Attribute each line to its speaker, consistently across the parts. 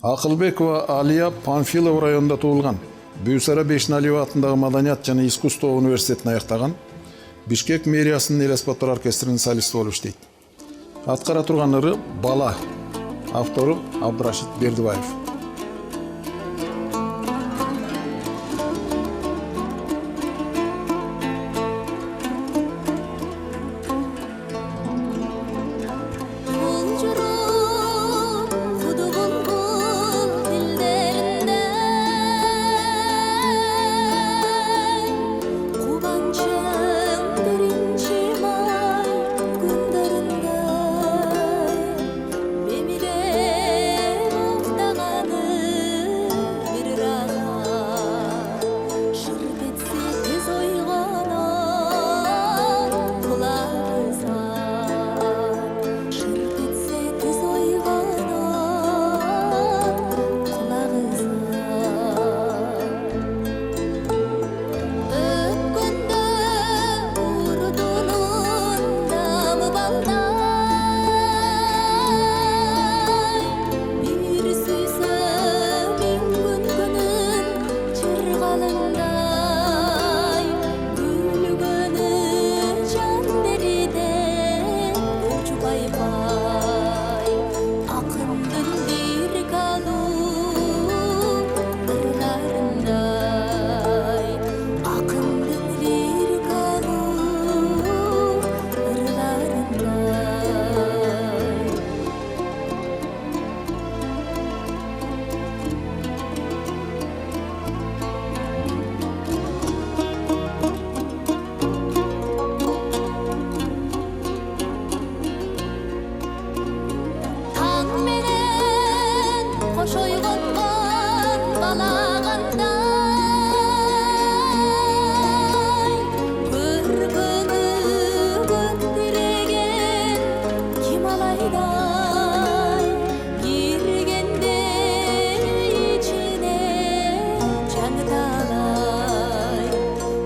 Speaker 1: Акылбекова Алия Панфилов районунда туулган. Бүйсара Бешналиева атындагы Маданият жана искусство университетин аяктаган. Бишкек мэриясынын эл аспаптар оркестринин солисти болуп иштейт. Аткара турган ыры «Бала». Автору Абдурашид Бердибаев.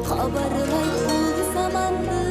Speaker 2: Kabarlar bu zamanda